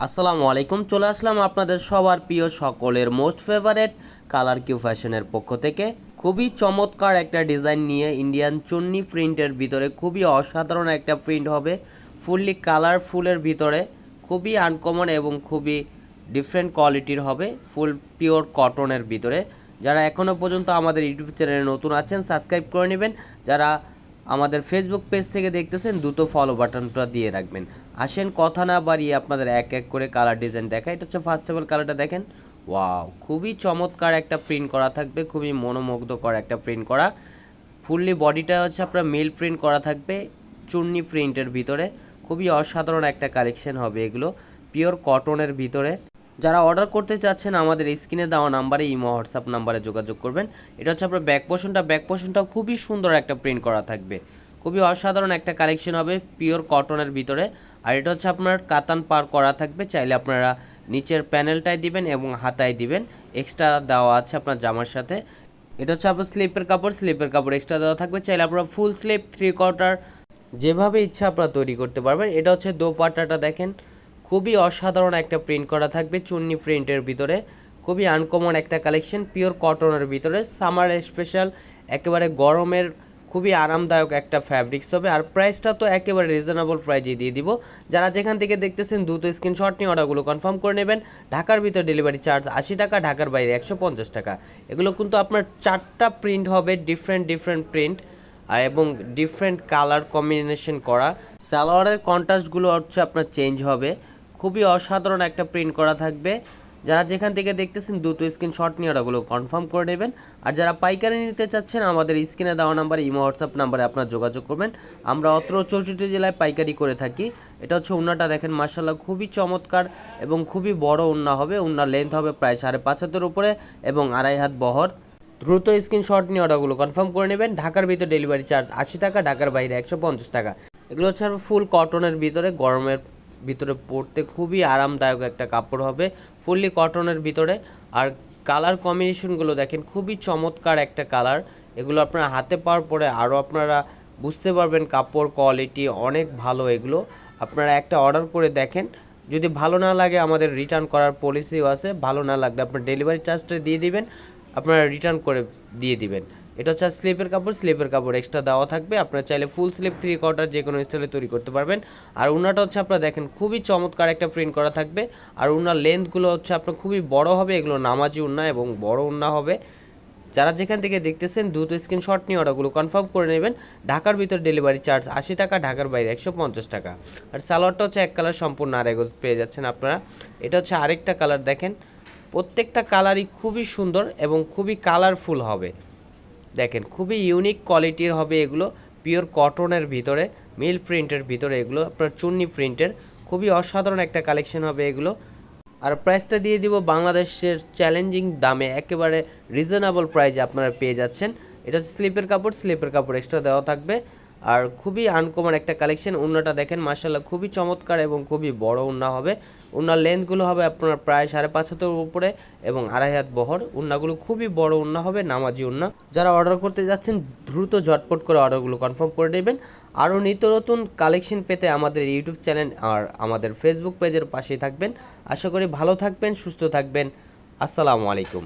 আসসালামু আলাইকুম। চলে আসলাম আপনাদের সবার প্রিয় সকলের মোস্ট ফেভারেট কালার কিউ ফ্যাশনের পক্ষ থেকে খুবই চমৎকার একটা ডিজাইন নিয়ে ইন্ডিয়ান চুন্নি প্রিন্টের ভিতরে খুবই অসাধারণ একটা প্রিন্ট হবে, ফুললি কালারফুলের ভিতরে খুবই আনকমন এবং খুবই ডিফারেন্ট কোয়ালিটির হবে, ফুল পিওর কটনের ভিতরে। যারা এখনও পর্যন্ত আমাদের ইউটিউব চ্যানেলে নতুন আছেন সাবস্ক্রাইব করে নেবেন, যারা আমাদের ফেসবুক পেজ থেকে দেখতেছেন দ্রুত ফলো বাটনটা দিয়ে রাখবেন। আসেন কথা না বাড়িয়ে আপনাদের এক এক করে কালার ডিজাইন দেখা। এটা হচ্ছে ফার্স্ট অফ অল কালারটা দেখেন, ওয়াও খুবই চমৎকার একটা প্রিন্ট করা থাকবে, খুবই মনোমুগ্ধকর একটা প্রিন্ট করা। ফুললি বডিটা হচ্ছে আপনার মিল প্রিন্ট করা থাকবে চুন্নি প্রিন্টের ভিতরে, খুবই অসাধারণ একটা কালেকশন হবে এগুলো পিওর কটনের ভিতরে। যারা অর্ডার করতে চাচ্ছেন আমাদের স্ক্রিনে দেওয়া নাম্বারে ইমো হোয়াটসঅ্যাপ নাম্বারে যোগাযোগ করবেন। এটা হচ্ছে আপনার ব্যাক পোর্শনটা খুবই সুন্দর একটা প্রিন্ট করা থাকবে, খুবই অসাধারণ একটা কালেকশন হবে পিওর কটনের ভিতরে। আর এটা হচ্ছে আপনার কাতান পার করা থাকবে, চাইলে আপনারা নিচের প্যানেলটাই দিবেন এবং হাতায় দিবেন, এক্সট্রা দেওয়া আছে আপনার জামার সাথে। এটা হচ্ছে আপনার স্লিপের কাপড় এক্সট্রা দেওয়া থাকবে, চাইলে আপনারা ফুল স্লিপ 3/4 যেভাবে ইচ্ছা আপনারা তৈরি করতে পারবেন। এটা হচ্ছে দোপাট্টাটা দেখেন, খুবই অসাধারণ একটা প্রিন্ট করা থাকবে চুন্নি প্রিন্টের ভিতরে, খুবই আনকমন একটা কালেকশন পিওর কটনের ভিতরে। সামার স্পেশাল একেবারে গরমের খুবই আরামদায়ক একটা ফ্যাব্রিক্স হবে। আর প্রাইসটা তো একেবারে রিজনেবল প্রাইজে দিয়ে দিব। যারা যেখান থেকে দেখতেছেন দ্রুত স্ক্রিনশট নিয়ে অর্ডারগুলো কনফার্ম করে নেবেন। ঢাকার ভিতর ডেলিভারি চার্জ 80 টাকা, ঢাকার বাইরে 150 টাকা। এগুলো কিন্তু আপনার 4টা প্রিন্ট হবে, ডিফারেন্ট প্রিন্ট আর এবং ডিফারেন্ট কালার কম্বিনেশন করা। সালোয়ারের কন্ট্রাস্টগুলো হচ্ছে আপনার চেঞ্জ হবে, খুবই অসাধারণ একটা প্রিন্ট করা থাকবে। যারা যেখান থেকে দেখতেছেন দ্রুত স্ক্রিনশট নিয়ে ওগুলো কনফার্ম করে নেবেন। আর যারা পাইকারি নিতে চাচ্ছেন আমাদের স্ক্রিনে দেওয়া নাম্বারে ইমো হোয়াটসঅ্যাপ নাম্বারে আপনার যোগাযোগ করবেন। আমরা অত্র 64 জেলায় পাইকারি করে থাকি। এটা হচ্ছে ওড়নাটা দেখেন, মাশাআল্লাহ খুবই চমৎকার এবং খুবই বড় ওড়না হবে। ওড়নার লেন্থ হবে প্রায় 5.5 হাতের উপরে এবং 2.5 হাত বহর। দ্রুত স্ক্রিনশট নিয়ে অর্ডারগুলো কনফার্ম করে নেবেন। ঢাকার ভিতরে ডেলিভারি চার্জ 80 টাকা, ঢাকার বাইরে 150 টাকা। এগুলো হচ্ছে ফুল কটনের ভিতরে, গরমের ভিতরে পরতে খুবই আরামদায়ক একটা কাপড় হবে, ফুললি কটনের ভিতরে। আর কালার কম্বিনেশনগুলো দেখেন, খুবই চমৎকার একটা কালার। এগুলো আপনারা হাতে পাওয়ার পরে আরও আপনারা বুঝতে পারবেন কাপড় কোয়ালিটি অনেক ভালো। এগুলো আপনারা একটা অর্ডার করে দেখেন, যদি ভালো না লাগে আমাদের রিটার্ন করার পলিসিও আছে। ভালো না লাগলে আপনার ডেলিভারি চার্জটা দিয়ে দিবেন, আপনারা রিটার্ন করে দিয়ে দিবেন। এটা হচ্ছে স্লিপের কাপড় এক্সট্রা দেওয়া থাকবে। আপনারা চাইলে ফুল স্লিপ 3/4 যে কোনো স্টাইলে তৈরি করতে পারবেন। আর উন্নাটা হচ্ছে আপনারা দেখেন খুবই চমৎকার একটা প্রিন্ট করা থাকবে। আর উন্নার লেন্থগুলো হচ্ছে আপনার খুবই বড় হবে, এগুলো নামাজি উন্না এবং বড় উন্না হবে। যারা যেখান থেকে দেখতেছেন দ্রুত স্ক্রিনশট নিয়ে ওগুলো কনফার্ম করে নেবেন। ঢাকার ভিতর ডেলিভারি চার্জ 80 টাকা, ঢাকার বাইরে 150 টাকা। আর সালোয়ারটা হচ্ছে এক কালার সম্পূর্ণ আরেক পেয়ে যাচ্ছেন আপনারা। এটা হচ্ছে আরেকটা কালার দেখেন, প্রত্যেকটা কালারই খুবই সুন্দর এবং খুবই কালারফুল হবে। দেখেন খুবই ইউনিক কোয়ালিটির হবে এগুলো, পিওর কটনের ভিতরে মিল প্রিন্টের ভিতরে, এগুলো আপনার চুন্নি প্রিন্টের খুবই অসাধারণ একটা কালেকশন হবে এগুলো। আর প্রাইসটা দিয়ে দিব বাংলাদেশের চ্যালেঞ্জিং দামে, একেবারে রিজনেবল প্রাইসে আপনারা পেয়ে যাচ্ছেন। এটা হচ্ছে স্লিপের কাপড় এক্সট্রা দেওয়া থাকবে। আর খুবই আনকমন একটা কালেকশন। ওড়নাটা দেখেন মাশাআল্লাহ খুবই চমৎকার এবং খুবই বড় ওড়না হবে। ওড়নার লেন্থগুলো হবে আপনার প্রায় 5.5 হাতের উপরে এবং 2.5 হাত বহর। ওড়নাগুলো খুবই বড় ওড়না হবে, নামাজি ওড়না। যারা অর্ডার করতে যাচ্ছেন দ্রুত ঝটপট করে অর্ডারগুলো কনফার্ম করে নেবেন। আরও নিত্য নতুন কালেকশন পেতে আমাদের ইউটিউব চ্যানেল আর আমাদের ফেসবুক পেজের পাশেই থাকবেন। আশা করি ভালো থাকবেন, সুস্থ থাকবেন। আসসালামু আলাইকুম।